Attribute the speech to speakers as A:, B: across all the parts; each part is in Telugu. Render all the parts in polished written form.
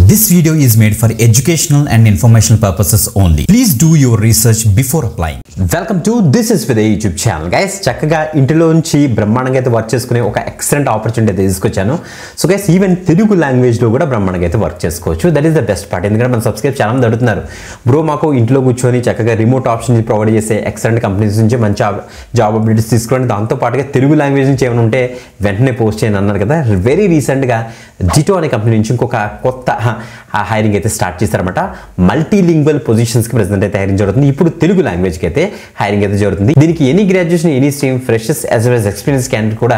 A: This video is made for educational and informational purposes only. Please do your research before applying.
B: Welcome to This is with a YouTube channel. Guys, చక్కగా ఇంటిలోంచి బ్రహ్మాండంగా అయితే వర్క్ చేసుకునే ఒక ఎక్సలెంట్ ఆపర్చునిటీ అయితే తీసుకొచ్చాను. So guys, even Telugu language లో కూడా బ్రహ్మాండంగా అయితే వర్క్ చేసుకోవచ్చు. That is the best part. ఎందుకంటే మన సబ్స్క్రైబ్ చాలా మంది అడుగుతున్నారు, బ్రో మాకు ఇంట్లో కూర్చొని చక్కగా రిమోట్ ఆప్షన్ ప్రొవైడ్ చేసే ఎక్సలెంట్ కంపెనీస్ నుంచి మంచి జాబ్ అప్డేట్స్ తీసుకోండి, దాంతో పాటుగా తెలుగు లాంగ్వేజ్ నుంచి ఏమైనా ఉంటే వెంటనే పోస్ట్ చేయని అన్నారు కదా. వెరీ రీసెంట్గా జిటో అనే కంపెనీ నుంచి ఇంకొక కొత్త హైరింగ్ అయితే స్టార్ట్ చేశారన్నమాట. మల్టీలింగ్వల్ పొజిషన్స్కి ప్రెజెంట్ అయితే హైరింగ్ జరుగుతుంది. ఇప్పుడు తెలుగు లాంగ్వేజ్కి అయితే హైరింగ్ అయితే జరుగుతుంది. దీనికి any graduation, any stream, freshers as well as experience candidate కూడా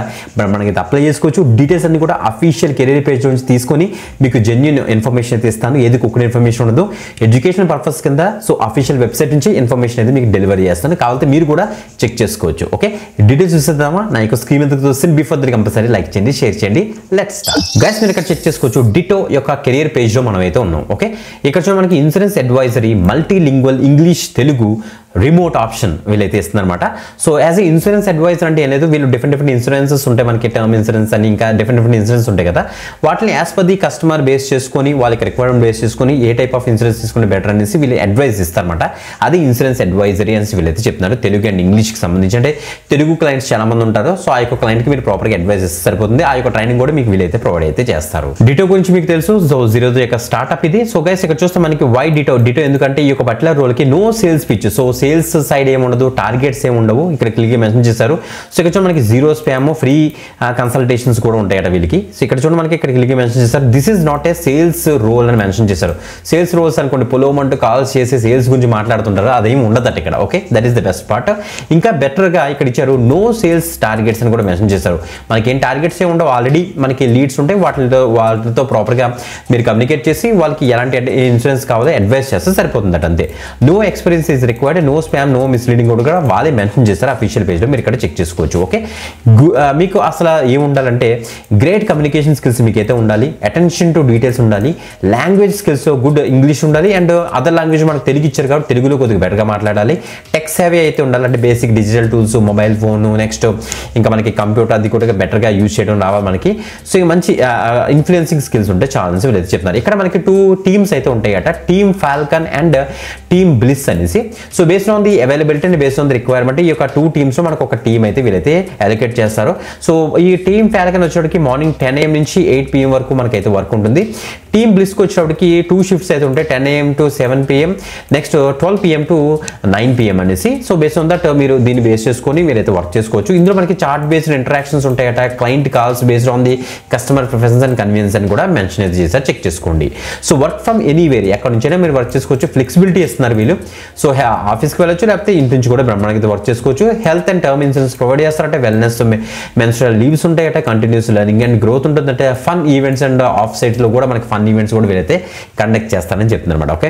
B: మనకి అయితే అప్లై చేసుకోవచ్చు. డీటెయిల్స్ అన్ని కూడా అఫీషియల్ కెరీర్ పేజ్ నుంచి తీసుకొని మీకు జెన్యూన్ ఇన్ఫర్మేషన్ అయితే ఇస్తాను. ఏది కుక్కర్ ఇన్ఫర్మేషన్ ఉండదు, ఎడ్యుకేషన్ పర్పస్ కింద. సో అఫీషియల్ వెబ్సైట్ నుంచి ఇన్ఫర్మేషన్ అయితే మీకు డెలివరీ చేస్తాను, కావాలంటే మీరు కూడా చెక్ చేసుకోవచ్చు. ఓకే, డీటెయిల్స్ చూసేద్దామా? నా యొక్క స్క్రీన్ మీద చూస్తే బిఫోర్ దట్ కంపల్సరీ లైక్ చేయండి, షేర్ చేయండి. Let's start. గైస్, మీరు ఇక్కడ చెక్ చేసుకోవచ్చు. డిటో యొక్క కెరీర్ పేజ్ లో మనం అయితే ఉన్నాం. ఓకే, ఇక్కడ చూడండి మనకి insurance advisory multilingual English Telugu remote option వీళ్ళైతే ఇస్తుందన్నమాట. So as a insurance advisor అంటే ఏం లేదు, వీళ్ళు డిఫరెంట్ ఇన్సూరెన్సెస్ ఉంటాయి. మనకి టర్మ్ ఇన్సూరెన్స్ అని ఇంకా డిఫరెంట్ ఇన్సూరెన్స్ ఉంటాయి కదా, వాటిని as per the customer base చేసుకొని, వాళ్ళకి రిక్వైర్మెంట్ బేస్ చేసుకొని ఏ టైప్ ఆఫ్ ఇన్సూరెన్స్ తీసుకుంటే బెటర్ అనేసి వీళ్ళు అడ్వైజ్ ఇస్తారన్నమాట. అది ఇన్సూరెన్స్ అడ్వైజరీ అనేసి వీళ్ళైతే చెప్తున్నారు. తెలుగు అండ్ ఇంగ్లీష్కి సంబంధించి, అంటే తెలుగు క్లయింట్స్ చాలా మంది ఉంటారు. సో ఆ యొక్క క్లయింట్కి మీరు ప్రాపర్గా అడ్వైజ్ ఇస్తే సరిపోతుంది. ఆ యొక్క ట్రైనింగ్ కూడా మీకు వీళ్ళైతే ప్రొవైడ్ అయితే చేస్తారు. డిటో గురించి మీకు తెలుసు. సో జీరో యొక్క స్టార్ట్అప్ ఇది. సో గైస్, ఇక్కడ చూస్తే మనకి వై డిటో ఎందుకంటే ఈ యొక్క పర్టికులర్ రోల్కి no sales pitch. So sales side ఉండదు, టార్గెట్స్ ఏమి ఉండవు. ఇక్కడ క్లిక్ మెన్షన్ చేశారు. సో ఇక్కడ చూడండి మనకి జీరో స్పామ్, ఫ్రీ కన్సల్టేషన్స్ కూడా ఉంటాయట వీళ్ళకి. సో ఇక్కడ చూడండి మనకి ఇక్కడ క్లిక్ మెన్షన్ చేశారు. This is not a sales role అని మెన్షన్ చేశారు. సేల్స్ రోల్స్ అనుకోండి, పొలోమంటూ కాల్స్ చేసి సేల్స్ గురించి మాట్లాడుతుంటారు, అదేం ఉండదట ఇక్కడ. Okay, that is the best part. ఇంకా బెటర్గా ఇక్కడ ఇచ్చారు నో సేల్స్ టార్గెట్స్ అని కూడా మెన్షన్ చేశారు. మనకి ఏం టార్గెట్స్ ఏ ఉండవు, ఆల్రెడీ మనకి లీడ్స్ ఉంటాయి. వాటితో ప్రాపర్గా మీరు కమ్యూనికేట్ చేసి వాళ్ళకి ఎలాంటి ఇన్సూరెన్స్ కావాలో అడ్వైస్ చేస్తే సరిపోతుందట, అంతే. No experience is required, no spam, no misleading కూడా వాళ్ళే మెన్షన్ చేస్తారు అఫీషియల్ పేజ్లో. మీరు ఇక్కడ చెక్ చేసుకోవచ్చు. ఓకే, మీకు అసలు ఏముండాలంటే గ్రేట్ కమ్యూనికేషన్ స్కిల్స్ మీకు అయితే ఉండాలి, అటెన్షన్ టు డీటెయిల్స్ ఉండాలి, లాంగ్వేజ్ స్కిల్స్ గుడ్ ఇంగ్లీష్ ఉండాలి, అండ్ అదర్ లాంగ్వేజ్ మనకు తెలుగు ఇచ్చారు కాబట్టి తెలుగులో కొద్దిగా బెటర్గా మాట్లాడాలి. టెక్ సేవీ అయితే ఉండాలి, అంటే basic digital tools, mobile phone, next ఇంకా మనకి కంప్యూటర్ అది కూడా బెటర్గా యూజ్ చేయడం రావాలి మనకి. సో ఇక మంచి ఇన్ఫ్లుయెన్సింగ్ స్కిల్స్ ఉంటే చాలా వీళ్ళైతే చెప్తున్నారు. ఇక్కడ మనకి 2 టీమ్స్ అయితే ఉంటాయి అట, team Falcon and team Bliss అనేసి. So based on the availability and based on the requirement ఈ యొక్క 2 టీమ్స్ లో మనకు ఒక టీమ్ అయితే వీళ్ళైతే అలొకేట్ చేస్తారు. సో ఈ టీమ్ ఫాల్కన్ వచ్చేటికి మార్నింగ్ 10 AM నుంచి 8 PM వరకు మనకైతే వర్క్ ఉంటుంది. టీమ్ బ్లిస్కి వచ్చేటికి 2 షిఫ్ట్స్ అయితే ఉంటాయి, 10 AM to 7 PM, next 12 PM to 9 PM అనేసి. సో బేస్డ్ ఆన్ దట్ మీరు దీన్ని బేస్ చేసుకొని మీరైతే వర్క్ చేసుకోవచ్చు. ఇందులో మనకి చార్ట్ బేస్డ్ ఇంటరాక్షన్స్ ఉంటాయట, client calls based on the customer preference and convenience అని కూడా మెన్షన్ అయితే చేశారు, చెక్ చేసుకోండి. సో వర్క్ ఫ్రమ్ ఎనీవేర్, ఎక్కడ నుంచైనా మీరు వర్క్ చేసుకోవచ్చు. ఫ్లెక్సిబిలిటీ ఇస్తున్నారు వీళ్ళు. సో ఆఫీస్కి వెళ్ళొచ్చు, లేకపోతే ఇంటి నుంచి కూడా బ్రహ్మాండంగా వర్క్ చేసుకోవచ్చు. Health and term insurance provide చేస్తారంటే, వెల్నెస్, మెన్స్ట్రల్ లీవ్స్ ఉంటాయట, కంటిన్యూస్ లెర్నింగ్ అండ్ గ్రోత్ ఉంటుందంటే, fun events and off site లో కూడా మనకి ఫన్ ఈవెంట్స్ కూడా వీరైతే కండక్ట్ చేస్తారని చెప్తున్నారు అనమాట. ఓకే,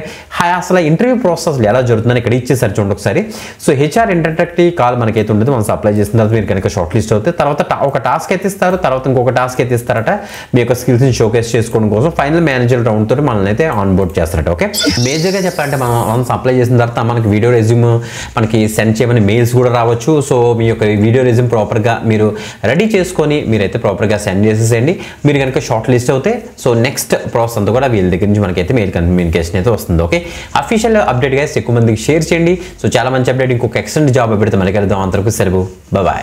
B: అసలు ఇంటర్వ్యూ ప్రాసెస్ ఎలా జరుగుతుందని ఇక్కడ ఇచ్చేసారు చూడండి ఒకసారి. సో హెచ్ఆర్ ఇంటరాక్టివ్ కాల్ మనకైతే ఉంటుంది. మనం అప్లై చేసిన తర్వాత మీరు కనుక షార్ట్ లిస్ట్ అవుతే తర్వాత ఒక టాస్క్ అయితే ఇస్తారు, తర్వాత ఇంకొక టాస్క్ అయితే ఇస్తారట మీ యొక్క స్కిల్స్ ని షోకేస్ చేసుకోవడం కోసం. ఫైనల్ మేనేజర్ రౌండ్ తోటి మనల్ని అయితే ఆన్ బోర్డ్ చేస్తారట. ఓకే, మేజర్గా చెప్పాలంటే మనం అప్లై చేసిన తర్వాత మనకి వీడియో రెజ్యూమ్ మనకి సెండ్ చేయమని మెయిల్స్ కూడా రావచ్చు. సో మీ యొక్క వీడియో రెజ్యూమ్ ప్రాపర్గా మీరు రెడీ చేసుకొని మీరైతే ప్రాపర్గా సెండ్ చేసేసేయండి. మీరు కనుక షార్ట్ లిస్ట్ అవుతే సో నెక్స్ట్ ప్రాసెస్ అంతా కూడా వీళ్ళ దగ్గర నుంచి మనకైతే మెయిల్ కమ్యూనికేషన్ అయితే వస్తుంది. ఓకే, అఫీషియల్ అప్డేట్ గా ఎక్కువ మందికి షేర్ చేయండి. సో చాలా మంచి అప్డేట్, ఇంకొక ఎక్సలెంట్ జాబ్ అప్డేట్ మనకి వెళ్దాం. అంతవరకు సెలవు, బాయ్.